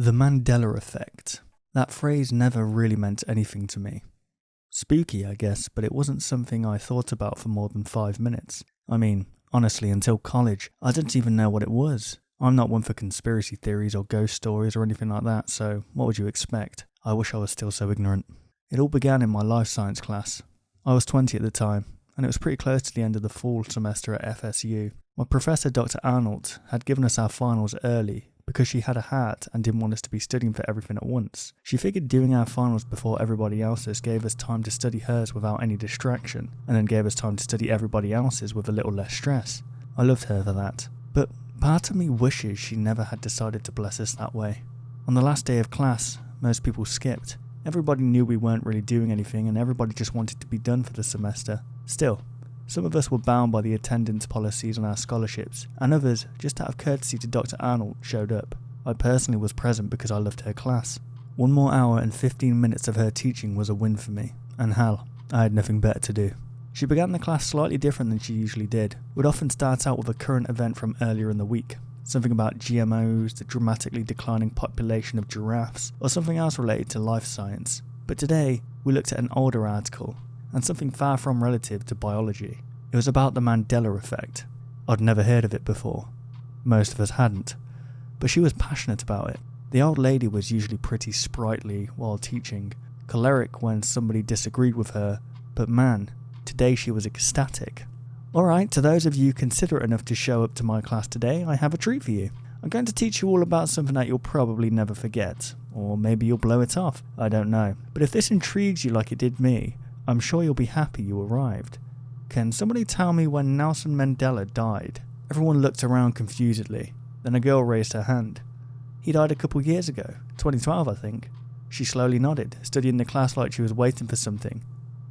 The Mandela effect. That phrase never really meant anything to me. Spooky, I guess, but it wasn't something I thought about for more than 5 minutes. I mean, honestly, until college, I didn't even know what it was. I'm not one for conspiracy theories or ghost stories or anything like that, so what would you expect? I wish I was still so ignorant. It all began in my life science class. I was 20 at the time, and it was pretty close to the end of the fall semester at FSU. My professor, Dr. Arnold, had given us our finals early because she had a hat and didn't want us to be studying for everything at once. She figured doing our finals before everybody else's gave us time to study hers without any distraction, and then gave us time to study everybody else's with a little less stress. I loved her for that. But part of me wishes she never had decided to bless us that way. On the last day of class, most people skipped. Everybody knew we weren't really doing anything and everybody just wanted to be done for the semester. Still, some of us were bound by the attendance policies on our scholarships, and others, just out of courtesy to Dr. Arnold, showed up. I personally was present because I loved her class. 1 more hour and 15 minutes of her teaching was a win for me, and hell, I had nothing better to do. She began the class slightly different than she usually did. Would often start out with a current event from earlier in the week. Something about GMOs, the dramatically declining population of giraffes, or something else related to life science. But today, we looked at an older article, and something far from relative to biology. It was about the Mandela effect. I'd never heard of it before. Most of us hadn't. But she was passionate about it. The old lady was usually pretty sprightly while teaching, choleric when somebody disagreed with her, but man, today she was ecstatic. Alright, to those of you considerate enough to show up to my class today, I have a treat for you. I'm going to teach you all about something that you'll probably never forget. Or maybe you'll blow it off, I don't know. But if this intrigues you like it did me, I'm sure you'll be happy you arrived. Can somebody tell me when Nelson Mandela died? Everyone looked around confusedly. Then a girl raised her hand. He died a couple years ago, 2012 I think. She slowly nodded, studying the class like she was waiting for something.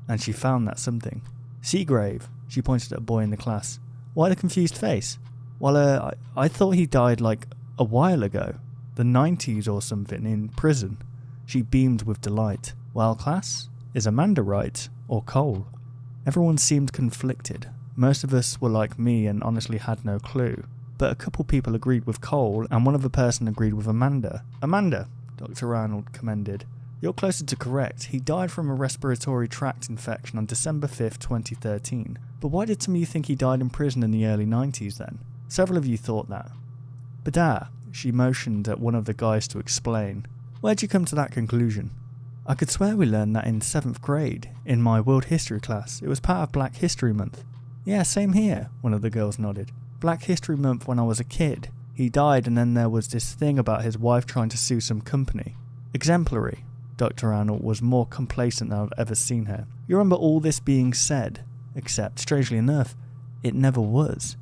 And she found that something. Seagrave, she pointed at a boy in the class. Why the confused face? Well, I thought he died like a while ago. The 90s or something, in prison. She beamed with delight. Well, class? Is Amanda right, or Cole? Everyone seemed conflicted. Most of us were like me and honestly had no clue. But a couple people agreed with Cole, and one other person agreed with Amanda. Amanda, Dr. Arnold commended. You're closer to correct. He died from a respiratory tract infection on December 5th, 2013. But why did some of you think he died in prison in the early 90s then? Several of you thought that. But she motioned at one of the guys to explain. Where'd you come to that conclusion? I could swear we learned that in 7th grade, in my world history class. It was part of Black History Month. Yeah, same here, one of the girls nodded. Black History Month when I was a kid. He died and then there was this thing about his wife trying to sue some company. Exemplary. Dr. Arnold was more complacent than I've ever seen her. You remember all this being said, except, strangely enough, it never was.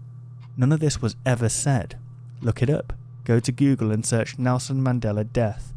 None of this was ever said. Look it up. Go to Google and search Nelson Mandela death.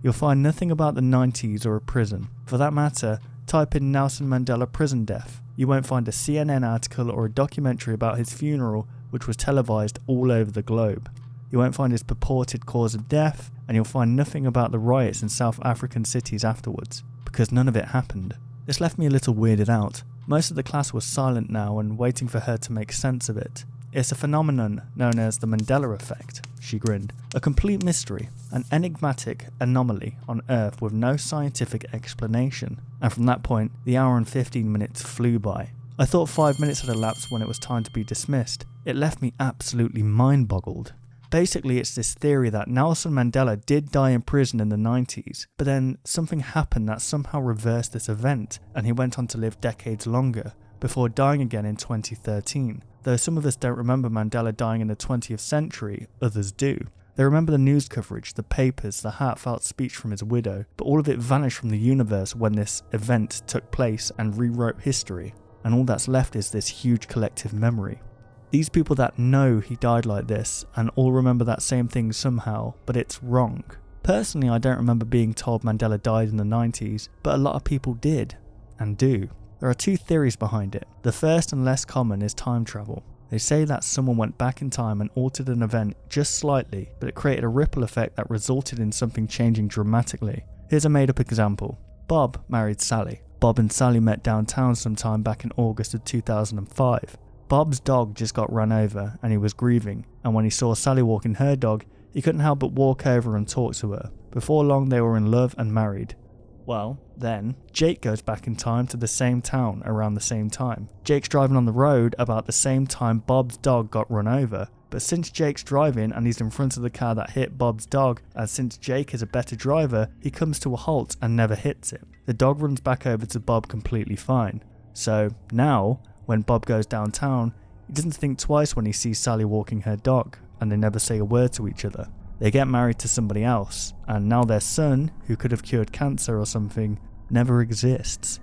You'll find nothing about the 90s or a prison. For that matter, type in Nelson Mandela prison death. You won't find a CNN article or a documentary about his funeral, which was televised all over the globe. You won't find his purported cause of death, and you'll find nothing about the riots in South African cities afterwards, because none of it happened. This left me a little weirded out. Most of the class was silent now and waiting for her to make sense of it. It's a phenomenon known as the Mandela effect, she grinned. A complete mystery, an enigmatic anomaly on Earth with no scientific explanation. And from that point, the hour and 15 minutes flew by. I thought 5 minutes had elapsed when it was time to be dismissed. It left me absolutely mind-boggled. Basically, it's this theory that Nelson Mandela did die in prison in the 90s, but then something happened that somehow reversed this event, and he went on to live decades longer, before dying again in 2013. Though some of us don't remember Mandela dying in the 20th century, others do. They remember the news coverage, the papers, the heartfelt speech from his widow, but all of it vanished from the universe when this event took place and rewrote history, and all that's left is this huge collective memory. These people that know he died like this, and all remember that same thing somehow, but it's wrong. Personally, I don't remember being told Mandela died in the 90s, but a lot of people did, and do. There are two theories behind it. The first and less common is time travel. They say that someone went back in time and altered an event just slightly, but it created a ripple effect that resulted in something changing dramatically. Here's a made up example. Bob married Sally. Bob and Sally met downtown sometime back in August of 2005. Bob's dog just got run over and he was grieving, and when he saw Sally walking her dog, He couldn't help but walk over and talk to her. Before long they were in love and married. Well, then, Jake goes back in time to the same town around the same time. Jake's driving on the road about the same time Bob's dog got run over. But since Jake's driving and he's in front of the car that hit Bob's dog, and since Jake is a better driver, he comes to a halt and never hits it. The dog runs back over to Bob completely fine. So now, when Bob goes downtown, he doesn't think twice when he sees Sally walking her dog, and they never say a word to each other. They get married to somebody else, and now their son, who could have cured cancer or something, never exists.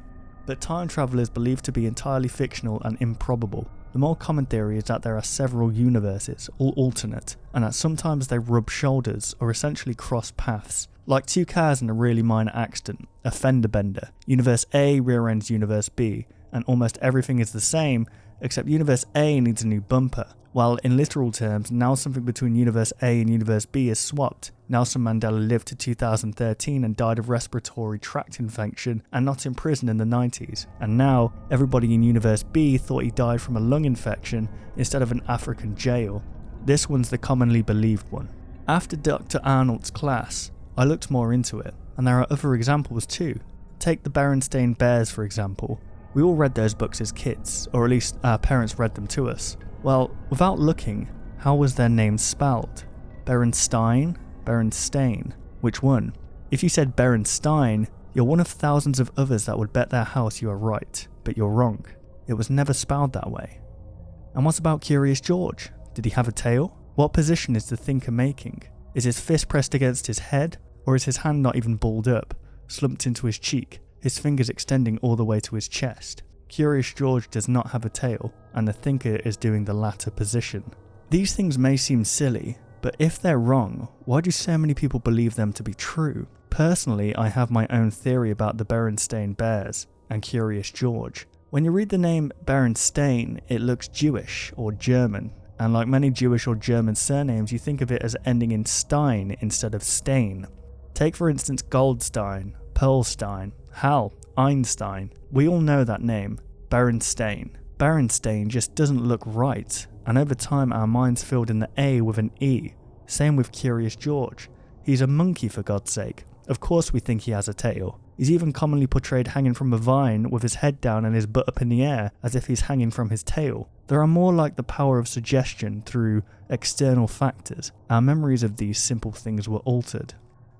But time travel is believed to be entirely fictional and improbable. The more common theory is that there are several universes, all alternate, and that sometimes they rub shoulders or essentially cross paths. Like two cars in a really minor accident, a fender bender. Universe A rear-ends Universe B, and almost everything is the same, except Universe A needs a new bumper. While in literal terms, now something between Universe A and Universe B is swapped. Nelson Mandela lived to 2013 and died of respiratory tract infection and not in prison in the 90s. And now, everybody in Universe B thought he died from a lung infection instead of an African jail. This one's the commonly believed one. After Dr. Arnold's class, I looked more into it, and there are other examples too. Take the Berenstain Bears for example. We all read those books as kids, or at least our parents read them to us. Well, without looking, how was their name spelled? Berenstein? Berenstain? Which one? If you said Berenstein, you're one of thousands of others that would bet their house you are right, but you're wrong. It was never spelled that way. And what about Curious George? Did he have a tail? What position is the thinker making? Is his fist pressed against his head, or is his hand not even balled up, slumped into his cheek, his fingers extending all the way to his chest? Curious George does not have a tail, and the thinker is doing the latter position. These things may seem silly, but if they're wrong, why do so many people believe them to be true? Personally, I have my own theory about the Berenstain Bears and Curious George. When you read the name Berenstain, it looks Jewish or German, and like many Jewish or German surnames, you think of it as ending in Stein instead of Stain. Take for instance Goldstein, Pearlstein, Hal, Einstein. We all know that name, Berenstain. Berenstain just doesn't look right, and over time our minds filled in the A with an E. Same with Curious George. He's a monkey for God's sake. Of course we think he has a tail. He's even commonly portrayed hanging from a vine with his head down and his butt up in the air as if he's hanging from his tail. There are more like the power of suggestion through external factors. Our memories of these simple things were altered.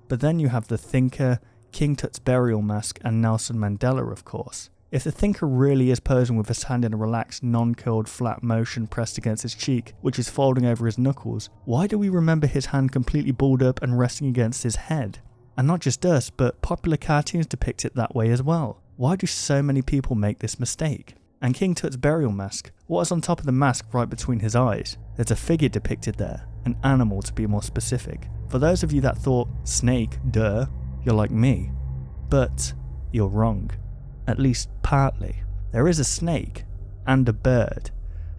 But then you have the thinker, King Tut's burial mask, and Nelson Mandela, of course. If the thinker really is posing with his hand in a relaxed, non-curled, flat motion pressed against his cheek, which is folding over his knuckles, why do we remember his hand completely balled up and resting against his head? And not just us, but popular cartoons depict it that way as well. Why do so many people make this mistake? And King Tut's burial mask, what is on top of the mask right between his eyes? There's a figure depicted there, an animal to be more specific. For those of you that thought, snake, duh, you're like me. But you're wrong. At least partly. There is a snake and a bird.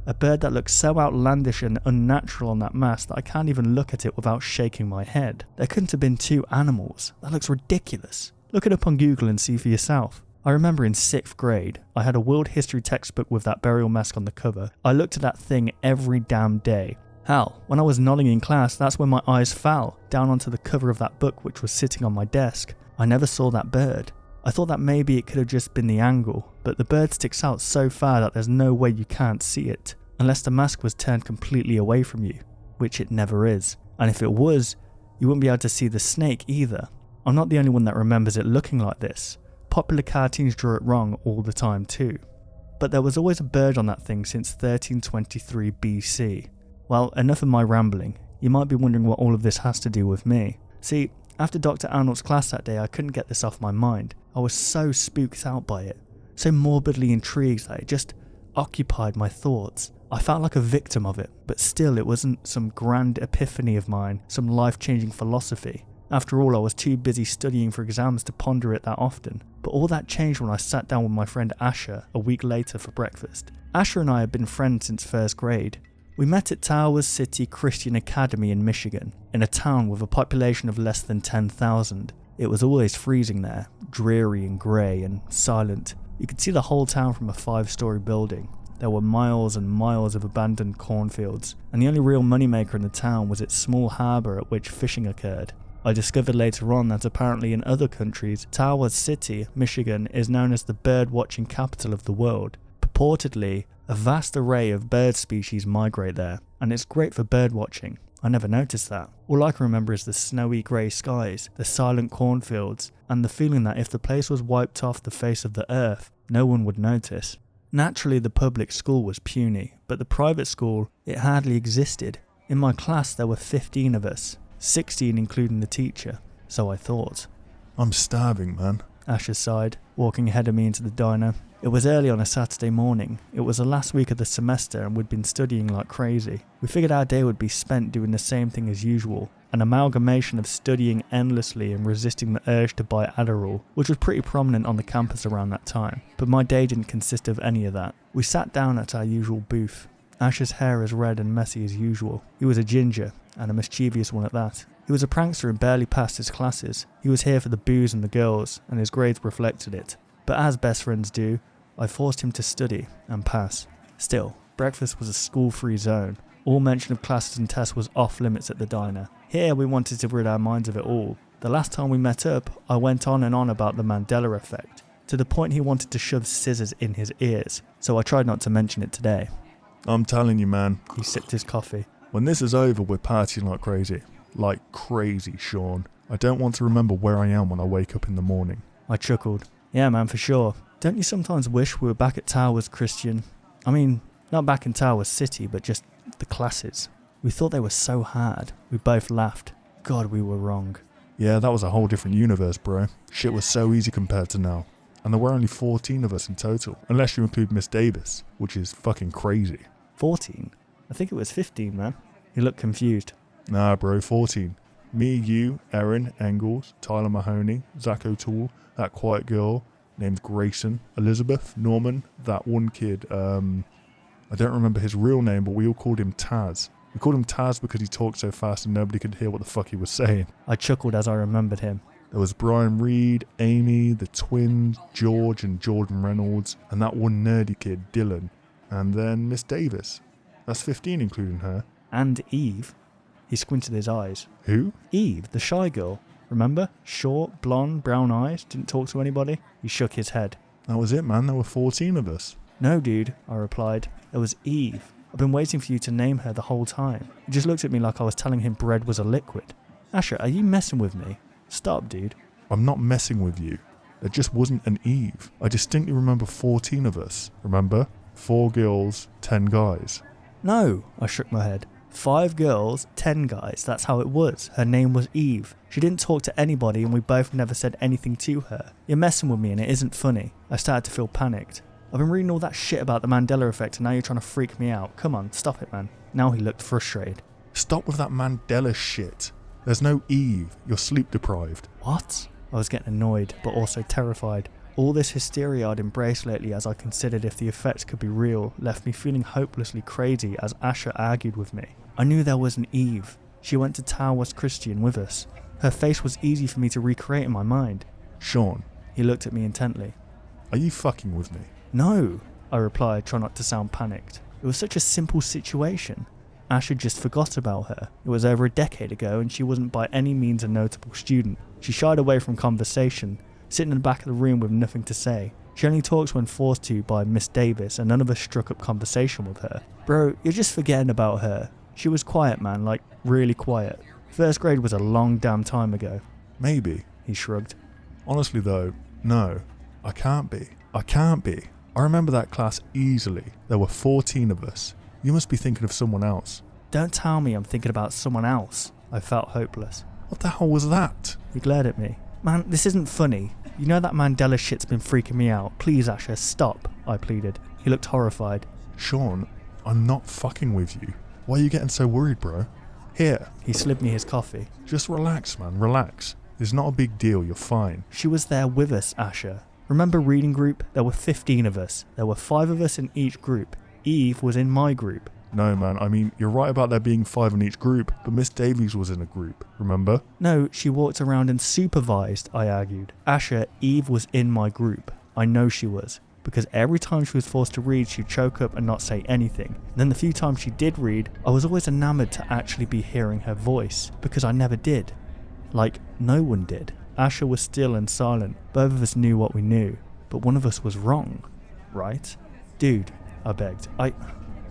A bird that looks so outlandish and unnatural on that mask that I can't even look at it without shaking my head. There couldn't have been two animals. That looks ridiculous. Look it up on Google and see for yourself. I remember in 6th grade, I had a world history textbook with that burial mask on the cover. I looked at that thing every damn day. Hell, when I was nodding in class, that's when my eyes fell down onto the cover of that book which was sitting on my desk. I never saw that bird. I thought that maybe it could have just been the angle, but the bird sticks out so far that there's no way you can't see it, unless the mask was turned completely away from you, which it never is. And if it was, you wouldn't be able to see the snake either. I'm not the only one that remembers it looking like this. Popular cartoons draw it wrong all the time too. But there was always a bird on that thing since 1323 BC. Well, enough of my rambling. You might be wondering what all of this has to do with me. See, after Dr. Arnold's class that day, I couldn't get this off my mind. I was so spooked out by it, so morbidly intrigued that it just occupied my thoughts. I felt like a victim of it, but still it wasn't some grand epiphany of mine, some life-changing philosophy. After all, I was too busy studying for exams to ponder it that often. But all that changed when I sat down with my friend Asher a week later for breakfast. Asher and I had been friends since 1st grade. We met at Towers City Christian Academy in Michigan, in a town with a population of less than 10,000. It was always freezing there, dreary and grey and silent. You could see the whole town from a 5-story building. There were miles and miles of abandoned cornfields, and the only real moneymaker in the town was its small harbour at which fishing occurred. I discovered later on that apparently in other countries, Towers City, Michigan is known as the bird-watching capital of the world. Purportedly, a vast array of bird species migrate there, and it's great for bird-watching. I never noticed that. All I can remember is the snowy grey skies, the silent cornfields, and the feeling that if the place was wiped off the face of the earth, no one would notice. Naturally, the public school was puny, but the private school, it hardly existed. In my class there were 15 of us. 16 including the teacher, so I thought. I'm starving, man. Asher sighed, walking ahead of me into the diner. It was early on a Saturday morning. It was the last week of the semester and we'd been studying like crazy. We figured our day would be spent doing the same thing as usual, an amalgamation of studying endlessly and resisting the urge to buy Adderall, which was pretty prominent on the campus around that time. But my day didn't consist of any of that. We sat down at our usual booth. Asher's hair as red and messy as usual. He was a ginger, and a mischievous one at that. He was a prankster and barely passed his classes. He was here for the booze and the girls, and his grades reflected it. But as best friends do, I forced him to study and pass. Still, breakfast was a school-free zone. All mention of classes and tests was off limits at the diner. Here we wanted to rid our minds of it all. The last time we met up, I went on and on about the Mandela effect, to the point he wanted to shove scissors in his ears, so I tried not to mention it today. I'm telling you, man. He sipped his coffee. When this is over, we're partying like crazy. Like crazy, Sean. I don't want to remember where I am when I wake up in the morning. I chuckled. Yeah, man, for sure. Don't you sometimes wish we were back at Towers, Christian? I mean, not back in Towers City, but just the classes. We thought they were so hard. We both laughed. God, we were wrong. Yeah, that was a whole different universe, bro. Shit was so easy compared to now. And there were only 14 of us in total, unless you include Miss Davis, which is fucking crazy. 14? I think it was 15, man. He looked confused. Nah, bro, 14. Me, you, Erin, Engels, Tyler Mahoney, Zach O'Toole, that quiet girl named Grayson, Elizabeth, Norman, that one kid, I don't remember his real name, but we all called him Taz. We called him Taz because he talked so fast and nobody could hear what the fuck he was saying. I chuckled as I remembered him. There was Brian Reed, Amy, the twins, George and Jordan Reynolds, and that one nerdy kid, Dylan. And then Miss Davis. That's 15 including her. And Eve. He squinted his eyes. Who? Eve, the shy girl. Remember? Short, blonde, brown eyes, didn't talk to anybody. He shook his head. That was it, man. There were 14 of us. No, dude, I replied. It was Eve. I've been waiting for you to name her the whole time. He just looked at me like I was telling him bread was a liquid. Asher, are you messing with me? Stop, dude. I'm not messing with you. There just wasn't an Eve. I distinctly remember 14 of us. Remember? 4 girls, 10 guys. No, I shook my head. 5 girls, 10 guys, that's how it was. Her name was Eve. She didn't talk to anybody and we both never said anything to her. You're messing with me and it isn't funny. I started to feel panicked. I've been reading all that shit about the Mandela effect and now you're trying to freak me out. Come on, stop it, man. Now he looked frustrated. Stop with that Mandela shit. There's no Eve. You're sleep deprived. What? I was getting annoyed, but also terrified. All this hysteria I'd embraced lately as I considered if the effects could be real left me feeling hopelessly crazy as Asher argued with me. I knew there was an Eve. She went to Towers Christian with us. Her face was easy for me to recreate in my mind. Sean. He looked at me intently. Are you fucking with me? No, I replied, trying not to sound panicked. It was such a simple situation. Asher just forgot about her. It was over a decade ago and she wasn't by any means a notable student. She shied away from conversation, sitting in the back of the room with nothing to say. She only talks when forced to by Miss Davis and none of us struck up conversation with her. Bro, you're just forgetting about her. She was quiet, man, like really quiet. First grade was a long damn time ago. Maybe. He shrugged. Honestly though, no. I can't be. I remember that class easily. There were 14 of us. You must be thinking of someone else. Don't tell me I'm thinking about someone else. I felt hopeless. What the hell was that? He glared at me. Man, this isn't funny. You know that Mandela shit's been freaking me out. Please, Asher, stop, I pleaded. He looked horrified. Sean, I'm not fucking with you. Why are you getting so worried, bro? Here. He slid me his coffee. Just relax, man, relax. It's not a big deal, you're fine. She was there with us, Asher. Remember reading group? There were 15 of us. There were 5 of us in each group. Eve was in my group. No, man, I mean, you're right about there being 5 in each group, but Miss Davies was in a group, remember? No, she walked around and supervised, I argued. Asher, Eve was in my group. I know she was. because every time she was forced to read, she'd choke up and not say anything. And then the few times she did read, I was always enamored to actually be hearing her voice, because I never did. Like, no one did. Asha was still and silent. Both of us knew what we knew, but one of us was wrong, right? Dude, I begged.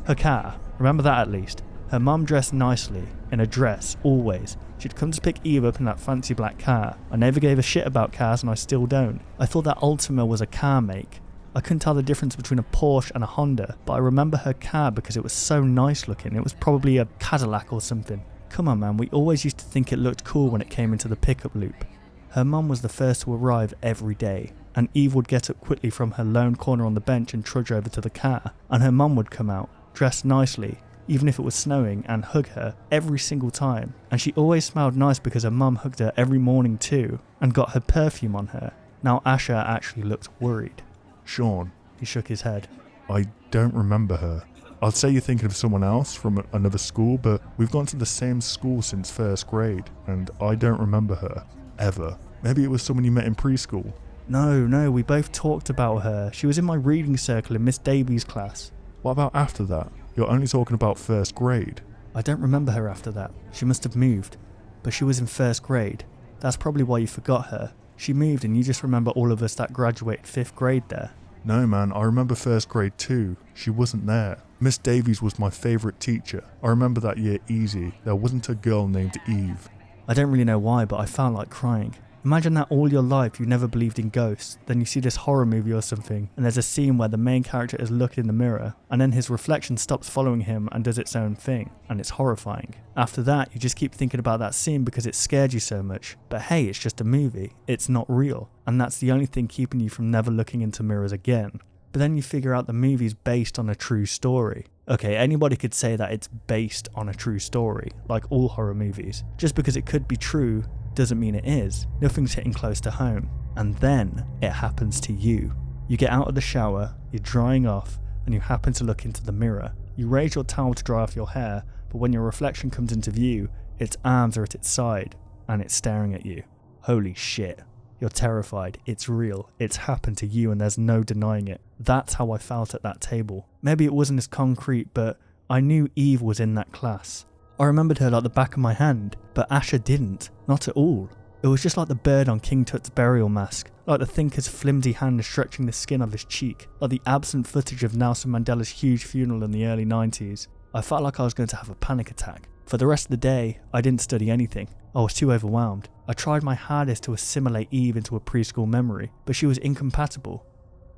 Her car, remember that at least. Her mum dressed nicely, in a dress, always. She'd come to pick Eve up in that fancy black car. I never gave a shit about cars and I still don't. I thought that Ultima was a car make. I couldn't tell the difference between a Porsche and a Honda, but I remember her car because it was so nice looking. It was probably a Cadillac or something. Come on man, we always used to think it looked cool when it came into the pickup loop. Her mum was the first to arrive every day, and Eve would get up quickly from her lone corner on the bench and trudge over to the car, and her mum would come out, dressed nicely, even if it was snowing, and hug her every single time. And she always smelled nice because her mum hugged her every morning too, and got her perfume on her. Now Asha actually looked worried. Sean. He shook his head. I don't remember her. I'd say you're thinking of someone else from another school, but we've gone to the same school since first grade, and I don't remember her. Ever. Maybe it was someone you met in preschool. No, we both talked about her. She was in my reading circle in Miss Davies' class. What about after that? You're only talking about first grade. I don't remember her after that. She must have moved. But she was in first grade. That's probably why you forgot her. She moved and you just remember all of us that graduated 5th grade there. No man, I remember first grade too. She wasn't there. Miss Davies was my favourite teacher. I remember that year easy. There wasn't a girl named Eve. I don't really know why, but I felt like crying. Imagine that all your life you never believed in ghosts, then you see this horror movie or something, and there's a scene where the main character is looking in the mirror, and then his reflection stops following him and does its own thing, and it's horrifying. After that, you just keep thinking about that scene because it scared you so much. But hey, it's just a movie, it's not real, and that's the only thing keeping you from never looking into mirrors again. But then you figure out the movie's based on a true story. Okay, anybody could say that it's based on a true story, like all horror movies. Just because it could be true doesn't mean it is. Nothing's hitting close to home. And then it happens to you. You get out of the shower, you're drying off, and you happen to look into the mirror. You raise your towel to dry off your hair, but when your reflection comes into view, its arms are at its side, and it's staring at you. Holy shit. You're terrified. It's real. It's happened to you and there's no denying it. That's how I felt at that table. Maybe it wasn't as concrete, but I knew Eve was in that class. I remembered her like the back of my hand, but Asha didn't. Not at all. It was just like the bird on King Tut's burial mask, like the thinker's flimsy hand stretching the skin of his cheek, like the absent footage of Nelson Mandela's huge funeral in the early 90s. I felt like I was going to have a panic attack. For the rest of the day, I didn't study anything. I was too overwhelmed. I tried my hardest to assimilate Eve into a preschool memory, but she was incompatible.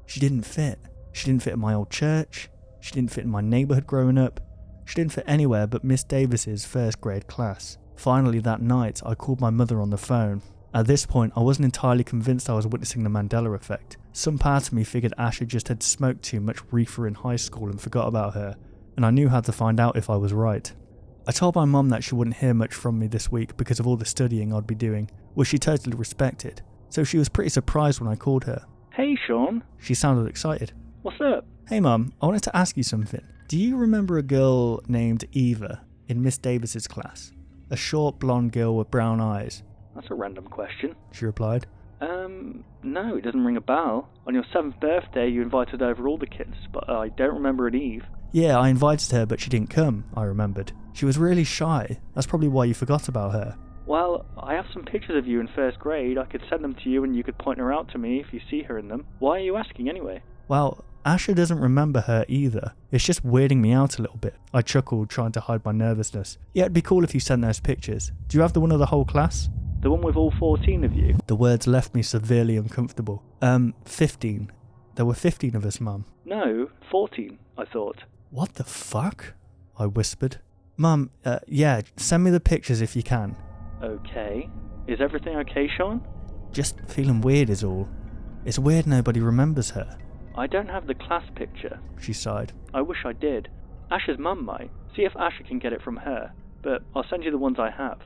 She didn't fit. She didn't fit in my old church. She didn't fit in my neighbourhood growing up. She didn't fit anywhere but Miss Davis's first grade class. Finally that night, I called my mother on the phone. At this point, I wasn't entirely convinced I was witnessing the Mandela effect. Some part of me figured Asha just had smoked too much reefer in high school and forgot about her, and I knew how to find out if I was right. I told my mum that she wouldn't hear much from me this week because of all the studying I'd be doing, which she totally respected, so she was pretty surprised when I called her. Hey Sean. She sounded excited. What's up? Hey Mum, I wanted to ask you something. Do you remember a girl named Eva in Miss Davis's class? A short blonde girl with brown eyes. That's a random question. She replied. No, it doesn't ring a bell. On your 7th birthday you invited over all the kids, but I don't remember an Eve. Yeah, I invited her but she didn't come, I remembered. She was really shy. That's probably why you forgot about her. Well, I have some pictures of you in first grade. I could send them to you and you could point her out to me if you see her in them. Why are you asking anyway? Well, Asha doesn't remember her either. It's just weirding me out a little bit. I chuckled, trying to hide my nervousness. Yeah, it'd be cool if you sent those pictures. Do you have the one of the whole class? The one with all 14 of you? The words left me severely uncomfortable. 15. There were 15 of us, Mum. No, 14, I thought. What the fuck? I whispered. Mum, yeah, send me the pictures if you can. Okay. Is everything okay, Sean? Just feeling weird is all. It's weird nobody remembers her. I don't have the class picture. She sighed. I wish I did. Asha's mum might. See if Asha can get it from her. But I'll send you the ones I have.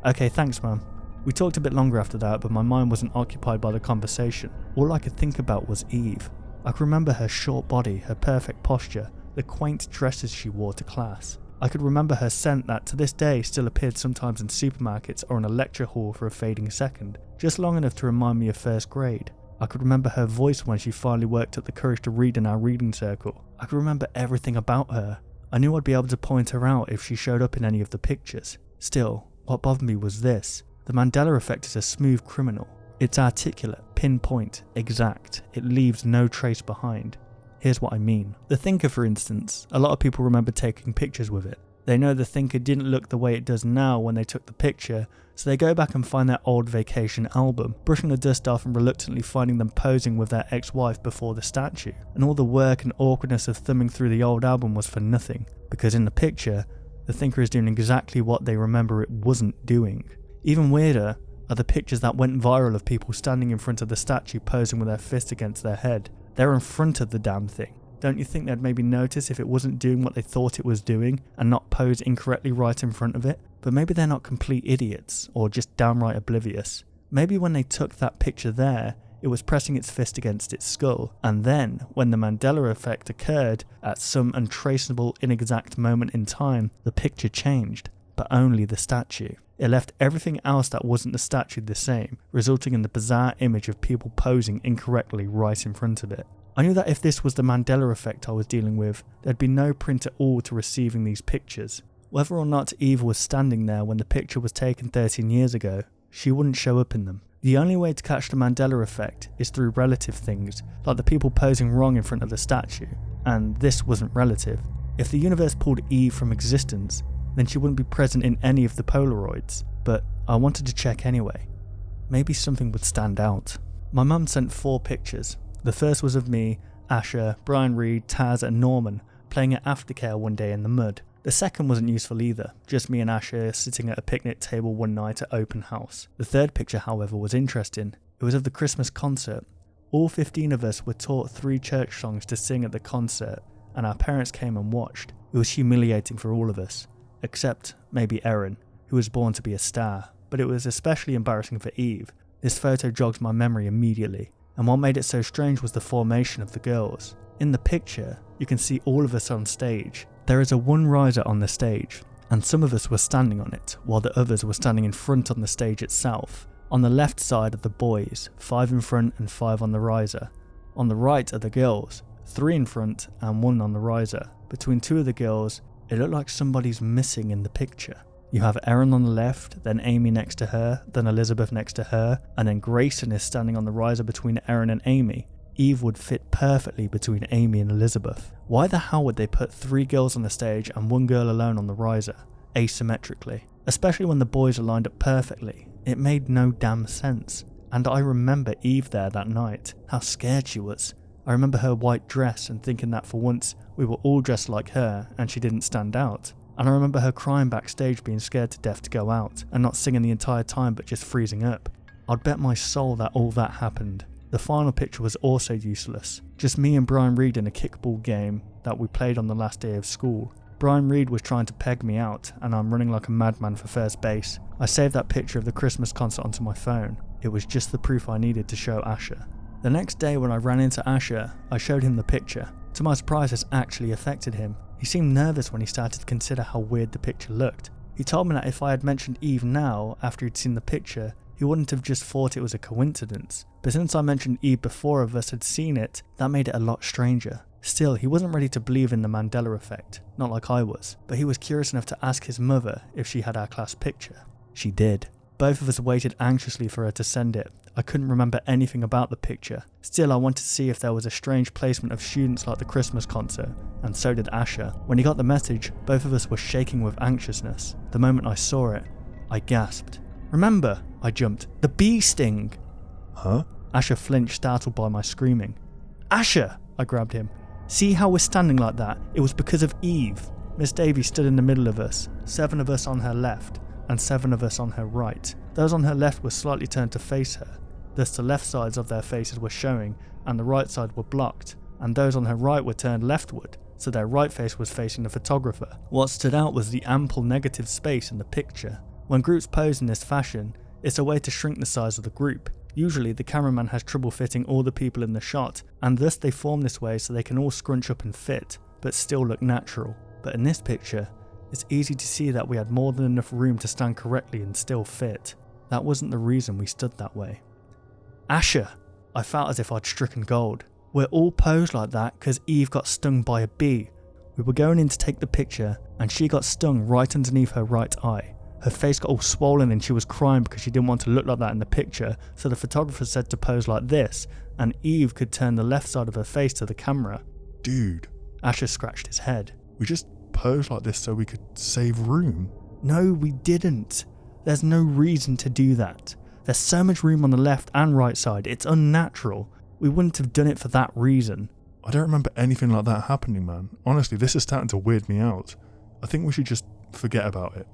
Okay, thanks, Mum. We talked a bit longer after that, but my mind wasn't occupied by the conversation. All I could think about was Eve. I could remember her short body, her perfect posture, the quaint dresses she wore to class. I could remember her scent that to this day still appeared sometimes in supermarkets or in a lecture hall for a fading second, just long enough to remind me of first grade. I could remember her voice when she finally worked up the courage to read in our reading circle. I could remember everything about her. I knew I'd be able to point her out if she showed up in any of the pictures. Still, what bothered me was this. The Mandela effect is a smooth criminal. It's articulate, pinpoint, exact. It leaves no trace behind. Here's what I mean. The Thinker, for instance, a lot of people remember taking pictures with it. They know the Thinker didn't look the way it does now when they took the picture, so they go back and find their old vacation album, brushing the dust off and reluctantly finding them posing with their ex-wife before the statue. And all the work and awkwardness of thumbing through the old album was for nothing, because in the picture, the Thinker is doing exactly what they remember it wasn't doing. Even weirder are the pictures that went viral of people standing in front of the statue posing with their fist against their head. They're in front of the damn thing. Don't you think they'd maybe notice if it wasn't doing what they thought it was doing and not pose incorrectly right in front of it? But maybe they're not complete idiots or just downright oblivious. Maybe when they took that picture there, it was pressing its fist against its skull, and then, when the Mandela effect occurred, at some untraceable, inexact moment in time, the picture changed, but only the statue. It left everything else that wasn't the statue the same, resulting in the bizarre image of people posing incorrectly right in front of it. I knew that if this was the Mandela effect I was dealing with, there'd be no print at all to receiving these pictures. Whether or not Eve was standing there when the picture was taken 13 years ago, she wouldn't show up in them. The only way to catch the Mandela effect is through relative things, like the people posing wrong in front of the statue, and this wasn't relative. If the universe pulled Eve from existence, then she wouldn't be present in any of the Polaroids, but I wanted to check anyway. Maybe something would stand out. My mum sent 4 pictures. The first was of me, Asher, Brian Reed, Taz and Norman playing at aftercare one day in the mud. The second wasn't useful either, just me and Asher sitting at a picnic table one night at open house. The third picture, however, was interesting. It was of the Christmas concert. All 15 of us were taught 3 church songs to sing at the concert, and our parents came and watched. It was humiliating for all of us, except maybe Erin, who was born to be a star, but it was especially embarrassing for Eve. This photo jogs my memory immediately, and what made it so strange was the formation of the girls. In the picture, you can see all of us on stage. There is a one riser on the stage, and some of us were standing on it, while the others were standing in front on the stage itself. On the left side are the boys, 5 in front and 5 on the riser. On the right are the girls, 3 in front and 1 on the riser. Between 2 of the girls, it looked like somebody's missing in the picture. You have Erin on the left, then Amy next to her, then Elizabeth next to her, and then Grayson is standing on the riser between Erin and Amy. Eve would fit perfectly between Amy and Elizabeth. Why the hell would they put 3 girls on the stage and 1 girl alone on the riser, asymmetrically? Especially when the boys are lined up perfectly. It made no damn sense. And I remember Eve there that night, how scared she was. I remember her white dress and thinking that for once we were all dressed like her and she didn't stand out. And I remember her crying backstage, being scared to death to go out and not singing the entire time but just freezing up. I'd bet my soul that all that happened. The final picture was also useless. Just me and Brian Reed in a kickball game that we played on the last day of school. Brian Reed was trying to peg me out and I'm running like a madman for first base. I saved that picture of the Christmas concert onto my phone. It was just the proof I needed to show Asher. The next day when I ran into Asher, I showed him the picture. To my surprise, this actually affected him. He seemed nervous when he started to consider how weird the picture looked. He told me that if I had mentioned Eve now, after he'd seen the picture, he wouldn't have just thought it was a coincidence. But since I mentioned Eve before of us had seen it, that made it a lot stranger. Still, he wasn't ready to believe in the Mandela effect, not like I was, but he was curious enough to ask his mother if she had our class picture. She did. Both of us waited anxiously for her to send it. I couldn't remember anything about the picture. Still, I wanted to see if there was a strange placement of students like the Christmas concert, and so did Asher. When he got the message, both of us were shaking with anxiousness. The moment I saw it, I gasped. "Remember," I jumped, "the bee sting!" Huh? Asher flinched, startled by my screaming. "Asher!" I grabbed him. "See how we're standing like that? It was because of Eve." Miss Davy stood in the middle of us, 7 of us on her left, and 7 of us on her right. Those on her left were slightly turned to face her, thus the left sides of their faces were showing and the right side were blocked, and those on her right were turned leftward, so their right face was facing the photographer. What stood out was the ample negative space in the picture. When groups pose in this fashion, it's a way to shrink the size of the group. Usually the cameraman has trouble fitting all the people in the shot, and thus they form this way so they can all scrunch up and fit, but still look natural. But in this picture, it's easy to see that we had more than enough room to stand correctly and still fit. That wasn't the reason we stood that way. "Asher!" I felt as if I'd stricken gold. We're all posed like that because Eve got stung by a bee. We were going in to take the picture and she got stung right underneath her right eye. Her face got all swollen and she was crying because she didn't want to look like that in the picture, so the photographer said to pose like this, and Eve could turn the left side of her face to the camera. Dude. Asher scratched his head. We just posed like this so we could save room. No, we didn't. There's no reason to do that. There's so much room on the left and right side, it's unnatural. We wouldn't have done it for that reason. I don't remember anything like that happening, man. Honestly, this is starting to weird me out. I think we should just forget about it.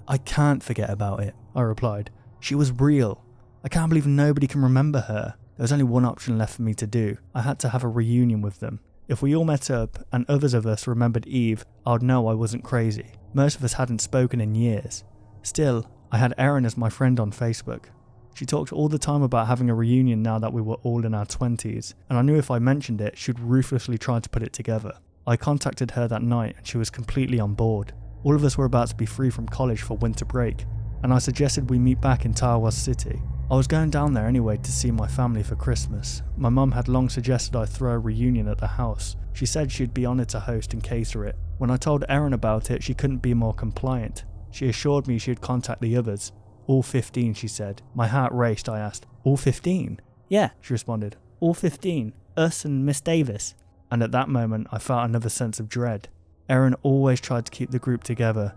I can't forget about it, I replied. She was real. I can't believe nobody can remember her. There was only one option left for me to do. I had to have a reunion with them. If we all met up and others of us remembered Eve, I'd know I wasn't crazy. Most of us hadn't spoken in years. Still, I had Erin as my friend on Facebook. She talked all the time about having a reunion now that we were all in our 20s, and I knew if I mentioned it, she'd ruthlessly try to put it together. I contacted her that night and she was completely on board. All of us were about to be free from college for winter break, and I suggested we meet back in Tawas City. I was going down there anyway to see my family for Christmas. My mum had long suggested I throw a reunion at the house. She said she'd be honoured to host and cater it. When I told Erin about it, she couldn't be more compliant. She assured me she'd contact the others. All 15, she said. My heart raced. I asked, all 15? Yeah, she responded. All 15. Us and Miss Davis. And at that moment, I felt another sense of dread. Erin always tried to keep the group together.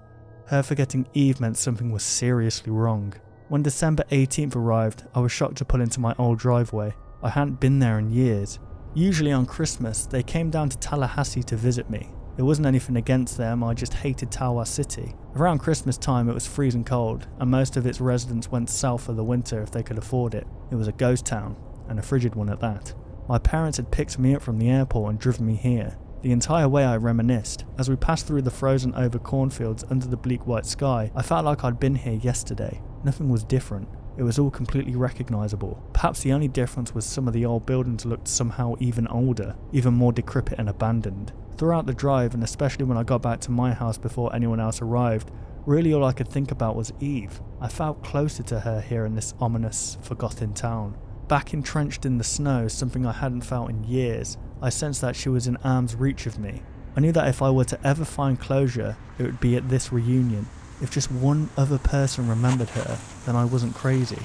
Her forgetting Eve meant something was seriously wrong. When December 18th arrived, I was shocked to pull into my old driveway. I hadn't been there in years. Usually on Christmas, they came down to Tallahassee to visit me. It wasn't anything against them, I just hated Tawas City. Around Christmas time it was freezing cold, and most of its residents went south for the winter if they could afford it. It was a ghost town, and a frigid one at that. My parents had picked me up from the airport and driven me here. The entire way I reminisced. As we passed through the frozen over cornfields under the bleak white sky, I felt like I'd been here yesterday. Nothing was different. It was all completely recognisable. Perhaps the only difference was some of the old buildings looked somehow even older, even more decrepit and abandoned. Throughout the drive, and especially when I got back to my house before anyone else arrived, really all I could think about was Eve. I felt closer to her here in this ominous, forgotten town. Back entrenched in the snow, something I hadn't felt in years, I sensed that she was in arm's reach of me. I knew that if I were to ever find closure, it would be at this reunion. If just one other person remembered her, then I wasn't crazy.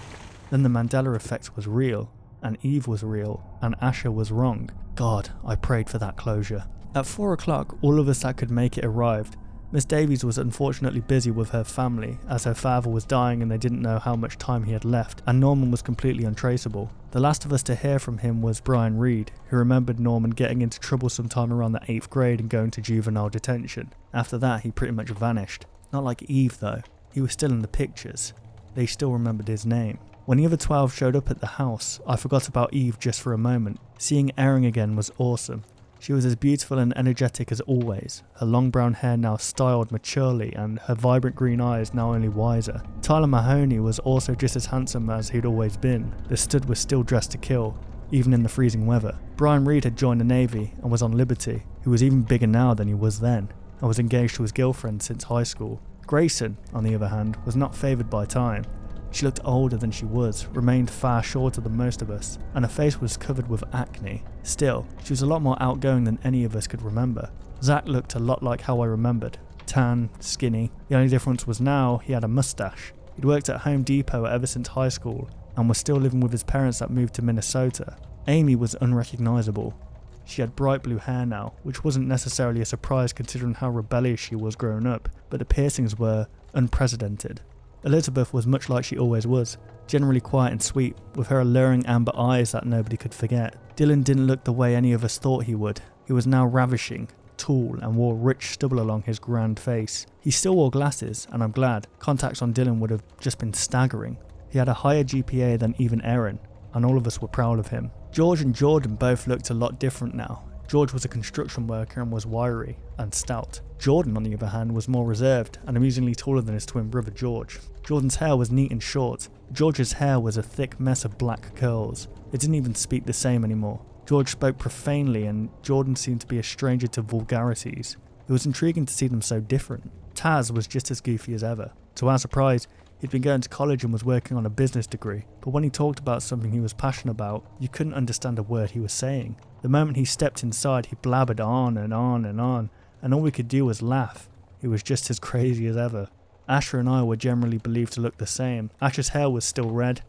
Then the Mandela effect was real, and Eve was real, and Asher was wrong. God, I prayed for that closure. At 4 o'clock, all of us that could make it arrived. Miss Davies was unfortunately busy with her family, as her father was dying and they didn't know how much time he had left, and Norman was completely untraceable. The last of us to hear from him was Brian Reed, who remembered Norman getting into trouble sometime around the 8th grade and going to juvenile detention. After that, he pretty much vanished. Not like Eve though. He was still in the pictures. They still remembered his name. When the other 12 showed up at the house, I forgot about Eve just for a moment. Seeing Erin again was awesome. She was as beautiful and energetic as always, her long brown hair now styled maturely and her vibrant green eyes now only wiser. Tyler Mahoney was also just as handsome as he'd always been. The stud was still dressed to kill, even in the freezing weather. Brian Reed had joined the Navy and was on Liberty. He was even bigger now than he was then, and was engaged to his girlfriend since high school. Grayson, on the other hand, was not favoured by time. She looked older than she was, remained far shorter than most of us, and her face was covered with acne. Still, she was a lot more outgoing than any of us could remember. Zach looked a lot like how I remembered. Tan, skinny. The only difference was now he had a mustache. He'd worked at Home Depot ever since high school, and was still living with his parents that moved to Minnesota. Amy was unrecognisable. She had bright blue hair now, which wasn't necessarily a surprise considering how rebellious she was growing up, but the piercings were unprecedented. Elizabeth was much like she always was, generally quiet and sweet, with her alluring amber eyes that nobody could forget. Dylan didn't look the way any of us thought he would. He was now ravishing, tall, and wore rich stubble along his grand face. He still wore glasses, and I'm glad. Contacts on Dylan would have just been staggering. He had a higher GPA than even Erin, and all of us were proud of him. George and Jordan both looked a lot different now. George was a construction worker and was wiry and stout. Jordan, on the other hand, was more reserved and amusingly taller than his twin brother George. Jordan's hair was neat and short. George's hair was a thick mess of black curls. It didn't even speak the same anymore. George spoke profanely and Jordan seemed to be a stranger to vulgarities. It was intriguing to see them so different. Taz was just as goofy as ever. To our surprise, He'd been going to college and was working on a business degree, but when he talked about something he was passionate about, you couldn't understand a word he was saying. The moment he stepped inside, he blabbered on and on and on, and all we could do was laugh. He was just as crazy as ever. Asher and I were generally believed to look the same. Asher's hair was still red,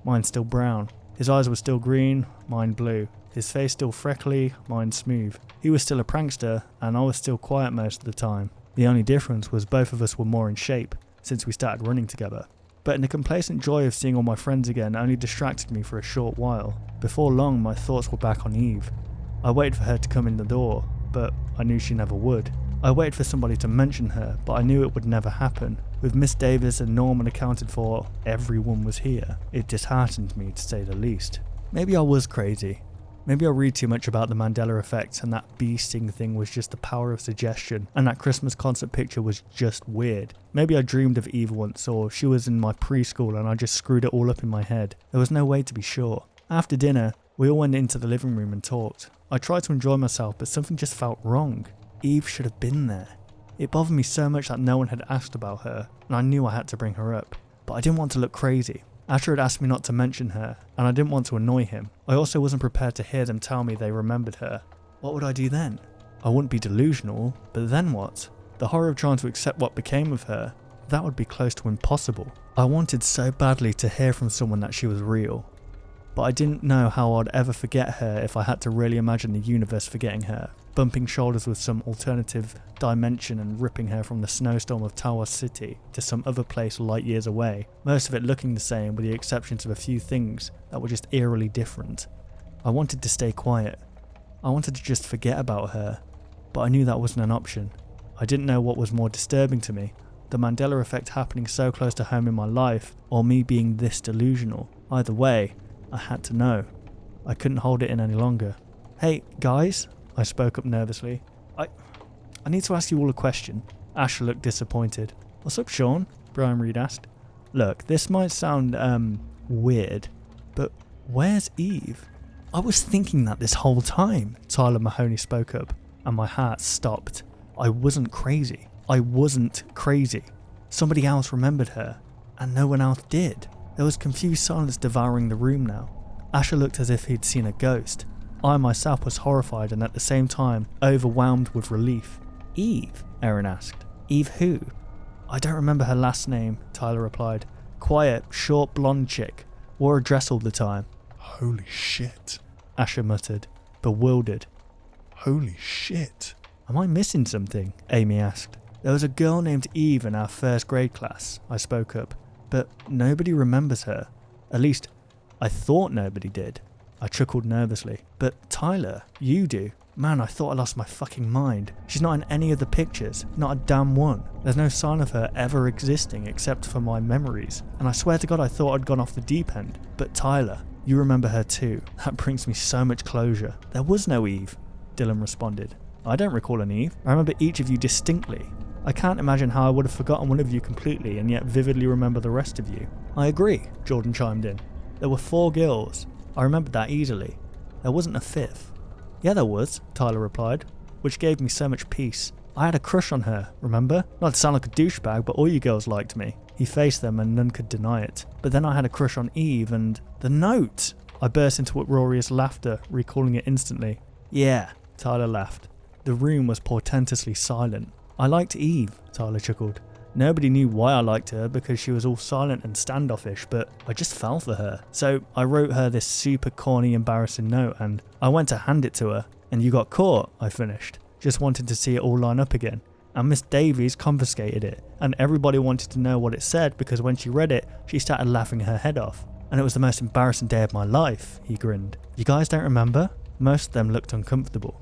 mine still brown. His eyes were still green, mine blue. His face still freckly, mine smooth. He was still a prankster, and I was still quiet most of the time. The only difference was both of us were more in shape, since we started running together. But the complacent joy of seeing all my friends again only distracted me for a short while. Before long, my thoughts were back on Eve. I waited for her to come in the door, but I knew she never would. I waited for somebody to mention her, but I knew it would never happen. With Miss Davis and Norman accounted for, everyone was here. It disheartened me, to say the least. Maybe I was crazy. Maybe I read too much about the Mandela effect, and that bee sting thing was just the power of suggestion, and that Christmas concert picture was just weird. Maybe I dreamed of Eve once, or she was in my preschool and I just screwed it all up in my head. There was no way to be sure. After dinner, we all went into the living room and talked. I tried to enjoy myself, but something just felt wrong. Eve should have been there. It bothered me so much that no one had asked about her, and I knew I had to bring her up. But I didn't want to look crazy. Asher had asked me not to mention her, and I didn't want to annoy him. I also wasn't prepared to hear them tell me they remembered her. What would I do then? I wouldn't be delusional, but then what? The horror of trying to accept what became of her, that would be close to impossible. I wanted so badly to hear from someone that she was real. But I didn't know how I'd ever forget her if I had to really imagine the universe forgetting her, bumping shoulders with some alternative dimension and ripping her from the snowstorm of Tawas City to some other place light years away, most of it looking the same with the exceptions of a few things that were just eerily different. I wanted to stay quiet. I wanted to just forget about her, but I knew that wasn't an option. I didn't know what was more disturbing to me, the Mandela effect happening so close to home in my life, or me being this delusional. Either way, I had to know. I couldn't hold it in any longer. Hey, guys, I spoke up nervously. I need to ask you all a question. Asher looked disappointed. What's up, Sean? Brian Reed asked. Look, this might sound, weird, but where's Eve? I was thinking that this whole time, Tyler Mahoney spoke up, and my heart stopped. I wasn't crazy. I wasn't crazy. Somebody else remembered her, and no one else did. There was confused silence devouring the room now. Asher looked as if he'd seen a ghost. I myself was horrified and at the same time overwhelmed with relief. Eve? Erin asked. Eve who? I don't remember her last name, Tyler replied. Quiet, short, blonde chick. Wore a dress all the time. Holy shit. Asher muttered, bewildered. Holy shit. Am I missing something? Amy asked. There was a girl named Eve in our first grade class, I spoke up, but nobody remembers her. At least, I thought nobody did. I chuckled nervously. But Tyler, you do. Man, I thought I lost my fucking mind. She's not in any of the pictures, not a damn one. There's no sign of her ever existing except for my memories. And I swear to God I thought I'd gone off the deep end. But Tyler, you remember her too. That brings me so much closure. There was no Eve, Dylan responded. I don't recall an Eve. I remember each of you distinctly. I can't imagine how I would have forgotten one of you completely and yet vividly remember the rest of you. I agree, Jordan chimed in. There were 4 girls. I remembered that easily. There wasn't a 5th. Yeah, there was, Tyler replied, which gave me so much peace. I had a crush on her, remember? Not to sound like a douchebag, but all you girls liked me. He faced them and none could deny it. But then I had a crush on Eve and... the note! I burst into uproarious laughter, recalling it instantly. Yeah, Tyler laughed. The room was portentously silent. I liked Eve, Tyler chuckled. Nobody knew why I liked her because she was all silent and standoffish, but I just fell for her. So I wrote her this super corny, embarrassing note and I went to hand it to her. And you got caught, I finished. Just wanted to see it all line up again. And Miss Davies confiscated it. And everybody wanted to know what it said because when she read it, she started laughing her head off. And it was the most embarrassing day of my life, he grinned. You guys don't remember? Most of them looked uncomfortable.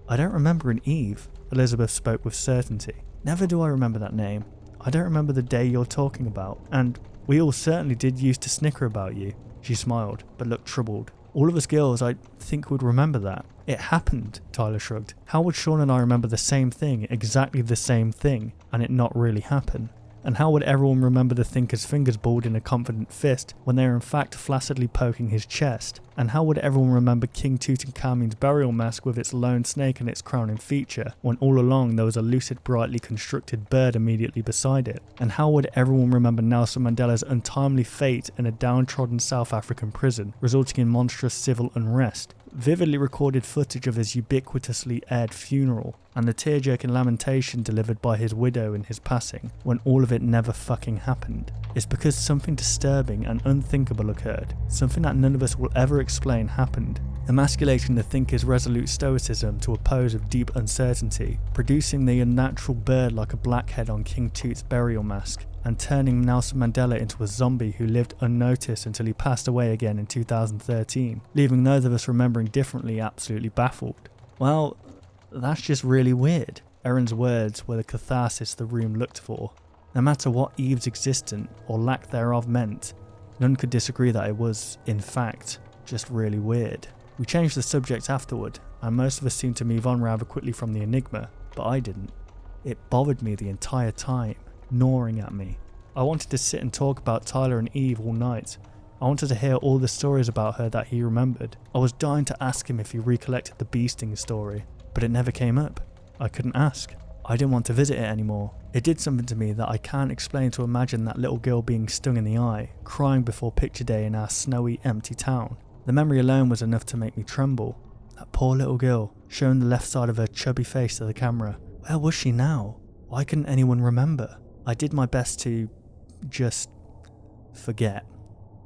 I don't remember an Eve, Elizabeth spoke with certainty. Never do I remember that name. I don't remember the day you're talking about, and we all certainly did used to snicker about you. She smiled, but looked troubled. All of us girls, I think, would remember that. It happened, Tyler shrugged. How would Sean and I remember the same thing, exactly the same thing, and it not really happen? And how would everyone remember the thinker's fingers balled in a confident fist when they are in fact flaccidly poking his chest? And how would everyone remember King Tutankhamun's burial mask with its lone snake and its crowning feature, when all along there was a lucid, brightly constructed bird immediately beside it? And how would everyone remember Nelson Mandela's untimely fate in a downtrodden South African prison, resulting in monstrous civil unrest? Vividly recorded footage of his ubiquitously aired funeral, and the tear-jerking lamentation delivered by his widow in his passing, when all of it never fucking happened. It's because something disturbing and unthinkable occurred, something that none of us will ever explain happened, emasculating the thinker's resolute stoicism to a pose of deep uncertainty, producing the unnatural bird like a blackhead on King Tut's burial mask, and turning Nelson Mandela into a zombie who lived unnoticed until he passed away again in 2013, leaving those of us remembering differently absolutely baffled. Well, that's just really weird. Erin's words were the catharsis the room looked for. No matter what Eve's existence or lack thereof meant, none could disagree that it was, in fact, just really weird. We changed the subject afterward, and most of us seemed to move on rather quickly from the enigma, but I didn't. It bothered me the entire time, gnawing at me. I wanted to sit and talk about Tyler and Eve all night. I wanted to hear all the stories about her that he remembered. I was dying to ask him if he recollected the bee sting story, but it never came up. I couldn't ask. I didn't want to visit it anymore. It did something to me that I can't explain to imagine that little girl being stung in the eye, crying before picture day in our snowy, empty town. The memory alone was enough to make me tremble. That poor little girl, showing the left side of her chubby face to the camera. Where was she now? Why couldn't anyone remember? I did my best to just forget,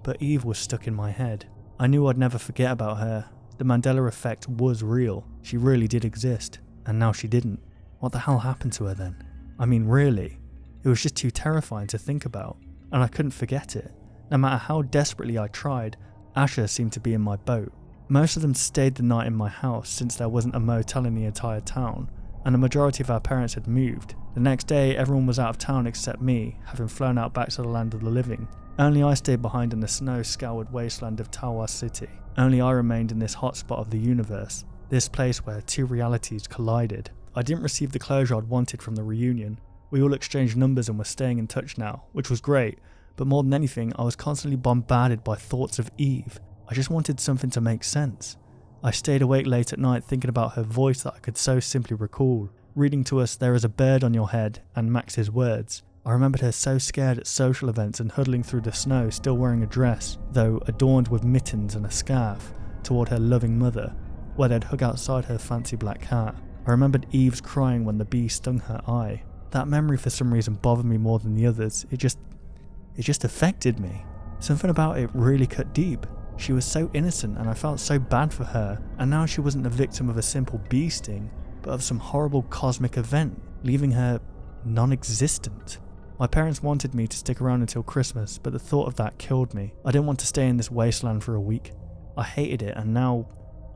but Eve was stuck in my head. I knew I'd never forget about her. The Mandela effect was real. She really did exist, and now she didn't. What the hell happened to her then? I mean, really? It was just too terrifying to think about, and I couldn't forget it. No matter how desperately I tried, Asher seemed to be in my boat. Most of them stayed the night in my house since there wasn't a motel in the entire town, and the majority of our parents had moved. The next day, everyone was out of town except me, having flown out back to the land of the living. Only I stayed behind in the snow-scoured wasteland of Tawa City. Only I remained in this hotspot of the universe, this place where two realities collided. I didn't receive the closure I'd wanted from the reunion. We all exchanged numbers and were staying in touch now, which was great, but more than anything, I was constantly bombarded by thoughts of Eve. I just wanted something to make sense. I stayed awake late at night thinking about her voice that I could so simply recall, reading to us "There is a bird on your head" and Max's words. I remembered her so scared at social events and huddling through the snow, still wearing a dress, though adorned with mittens and a scarf, toward her loving mother, where they'd hug outside her fancy black cat. I remembered Eve's crying when the bee stung her eye. That memory for some reason bothered me more than the others. It just affected me. Something about it really cut deep. She was so innocent and I felt so bad for her, and now she wasn't the victim of a simple bee sting, but of some horrible cosmic event, leaving her non-existent. My parents wanted me to stick around until Christmas, but the thought of that killed me. I didn't want to stay in this wasteland for a week. I hated it, and now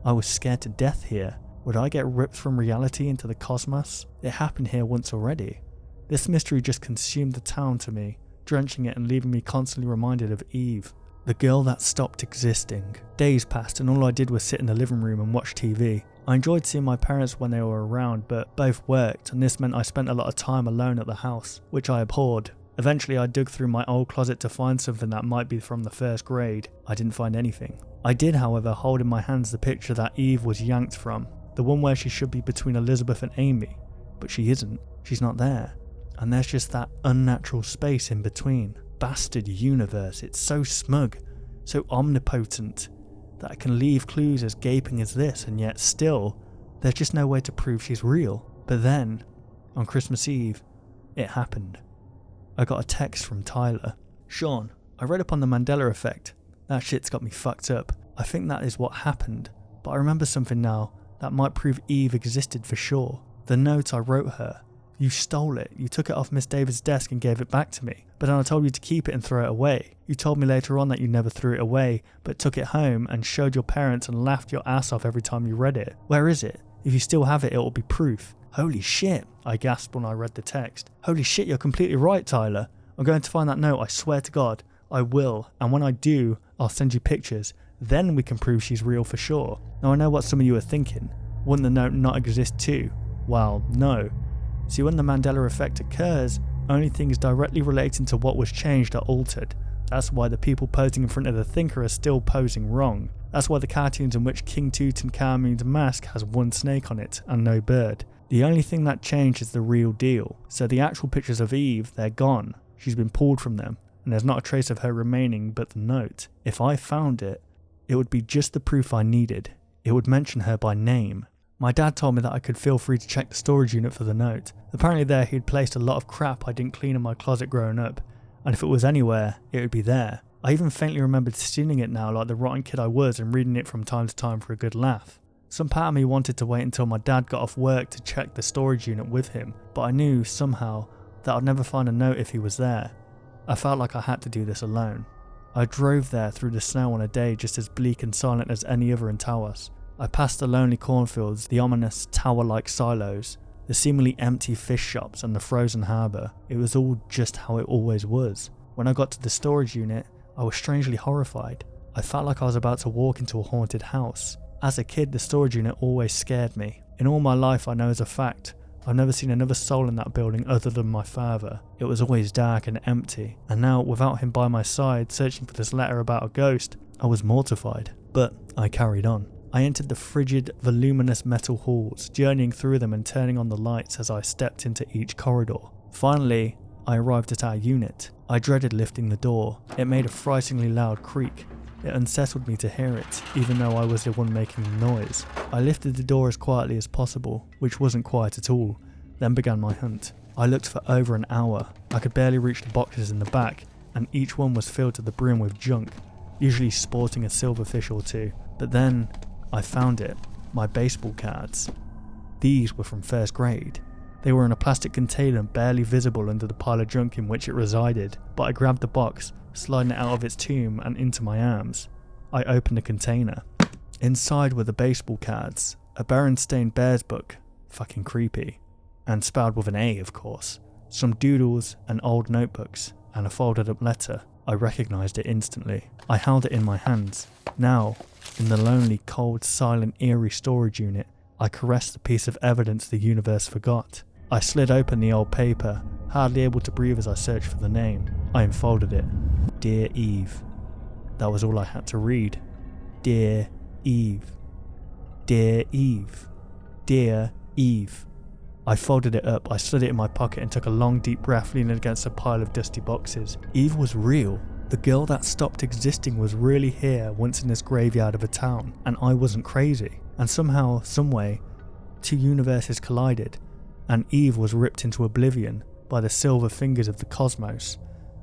I was scared to death here. Would I get ripped from reality into the cosmos? It happened here once already. This mystery just consumed the town to me, drenching it and leaving me constantly reminded of Eve, the girl that stopped existing. Days passed and all I did was sit in the living room and watch TV. I enjoyed seeing my parents when they were around, but both worked, and this meant I spent a lot of time alone at the house, which I abhorred. Eventually I dug through my old closet to find something that might be from the first grade. I didn't find anything. I did, however, hold in my hands the picture that Eve was yanked from, the one where she should be between Elizabeth and Amy, but she isn't. She's not there. And there's just that unnatural space in between. Bastard universe, it's so smug, so omnipotent, that it can leave clues as gaping as this, and yet still, there's just no way to prove she's real. But then, on Christmas Eve, it happened. I got a text from Tyler. "Sean, I read up on the Mandela effect. That shit's got me fucked up. I think that is what happened, but I remember something now that might prove Eve existed for sure. The note I wrote her. You stole it. You took it off Miss David's desk and gave it back to me. But then I told you to keep it and throw it away. You told me later on that you never threw it away, but took it home and showed your parents and laughed your ass off every time you read it. Where is it? If you still have it, it will be proof." "Holy shit," I gasped when I read the text. "Holy shit, you're completely right, Tyler. I'm going to find that note, I swear to God. I will, and when I do, I'll send you pictures. Then we can prove she's real for sure." Now I know what some of you are thinking. Wouldn't the note not exist too? Well, no. See, when the Mandela effect occurs, Only things directly relating to what was changed are altered. That's why the people posing in front of the thinker are still posing wrong. That's why the cartoons in which King Tutankhamun's mask has one snake on it and no bird. The only thing that changed is the real deal. So the actual pictures of Eve, they're gone. She's been pulled from them, and there's not a trace of her remaining but the note. If I found it, it would be just the proof I needed. It would mention her by name. My dad told me that I could feel free to check the storage unit for the note. Apparently there he'd placed a lot of crap I didn't clean in my closet growing up, and if it was anywhere, it would be there. I even faintly remembered stealing it now like the rotten kid I was and reading it from time to time for a good laugh. Some part of me wanted to wait until my dad got off work to check the storage unit with him, but I knew somehow that I'd never find a note if he was there. I felt like I had to do this alone. I drove there through the snow on a day just as bleak and silent as any other in Tawas. I passed the lonely cornfields, the ominous tower-like silos, the seemingly empty fish shops and the frozen harbour. It was all just how it always was. When I got to the storage unit, I was strangely horrified. I felt like I was about to walk into a haunted house. As a kid, the storage unit always scared me. In all my life, I know as a fact, I've never seen another soul in that building other than my father. It was always dark and empty, and now, without him by my side, searching for this letter about a ghost, I was mortified. But I carried on. I entered the frigid, voluminous metal halls, journeying through them and turning on the lights as I stepped into each corridor. Finally, I arrived at our unit. I dreaded lifting the door. It made a frighteningly loud creak. It unsettled me to hear it, even though I was the one making the noise. I lifted the door as quietly as possible, which wasn't quiet at all, then began my hunt. I looked for over an hour. I could barely reach the boxes in the back, and each one was filled to the brim with junk, usually sporting a silverfish or two. But then, I found it. My baseball cards. These were from first grade. They were in a plastic container barely visible under the pile of junk in which it resided, but I grabbed the box, sliding it out of its tomb and into my arms. I opened the container. Inside were the baseball cards, a Berenstain Bears book, fucking creepy, and spelled with an A of course, some doodles and old notebooks, and a folded up letter. I recognised it instantly. I held it in my hands. Now, in the lonely, cold, silent, eerie storage unit, I caressed the piece of evidence the universe forgot. I slid open the old paper, hardly able to breathe as I searched for the name. I unfolded it. Dear Eve. That was all I had to read. Dear Eve. Dear Eve. Dear Eve. I folded it up, I slid it in my pocket and took a long deep breath, leaning against a pile of dusty boxes. Eve was real. The girl that stopped existing was really here once in this graveyard of a town, and I wasn't crazy. And somehow, someway, two universes collided, and Eve was ripped into oblivion by the silver fingers of the cosmos,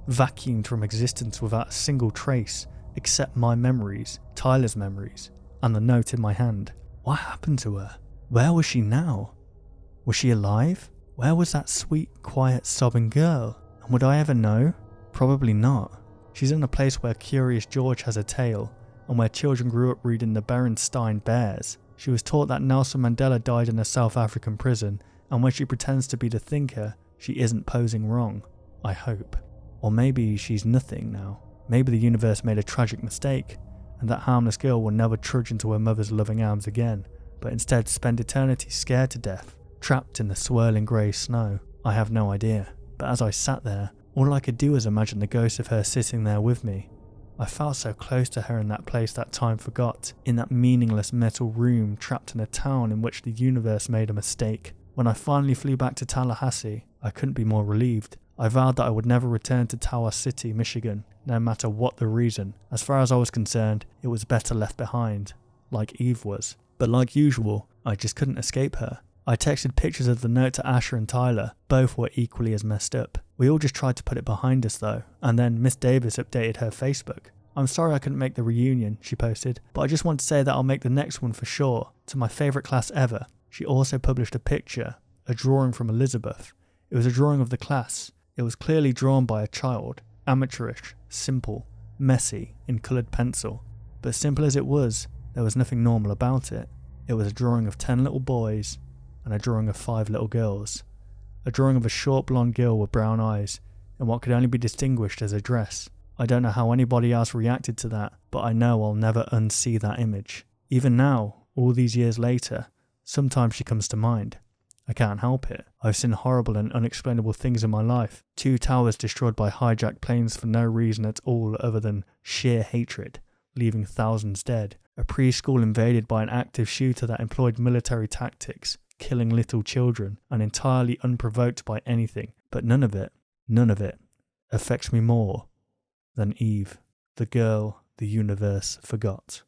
vacuumed from existence without a single trace except my memories, Tyler's memories, and the note in my hand. What happened to her? Where was she now? Was she alive? Where was that sweet, quiet, sobbing girl? And would I ever know? Probably not. She's in a place where Curious George has a tale, and where children grew up reading the Berenstain Bears. She was taught that Nelson Mandela died in a South African prison, and when she pretends to be the thinker, she isn't posing wrong. I hope. Or maybe she's nothing now. Maybe the universe made a tragic mistake, and that harmless girl will never trudge into her mother's loving arms again, but instead spend eternity scared to death, trapped in the swirling grey snow. I have no idea, but as I sat there, all I could do was imagine the ghost of her sitting there with me. I felt so close to her in that place that time forgot, in that meaningless metal room trapped in a town in which the universe made a mistake. When I finally flew back to Tallahassee, I couldn't be more relieved. I vowed that I would never return to Tawas City, Michigan, no matter what the reason. As far as I was concerned, it was better left behind, like Eve was. But like usual, I just couldn't escape her. I texted pictures of the note to Asher and Tyler. Both were equally as messed up. We all just tried to put it behind us though, and then Miss Davis updated her Facebook. I'm sorry I couldn't make the reunion, she posted, but I just want to say that I'll make the next one for sure, to my favourite class ever. She also published a picture, a drawing from Elizabeth. It was a drawing of the class. It was clearly drawn by a child, amateurish, simple, messy, in coloured pencil. But simple as it was, there was nothing normal about it. It was a drawing of 10 little boys and a drawing of 5 little girls. A drawing of a short blonde girl with brown eyes and what could only be distinguished as a dress. I don't know how anybody else reacted to that, but I know I'll never unsee that image. Even now, all these years later, sometimes she comes to mind. I can't help it. I've seen horrible and unexplainable things in my life. 2 towers destroyed by hijacked planes for no reason at all other than sheer hatred, leaving thousands dead. A preschool invaded by an active shooter that employed military tactics, killing little children, and entirely unprovoked by anything. But none of it affects me more than Eve, the girl the universe forgot.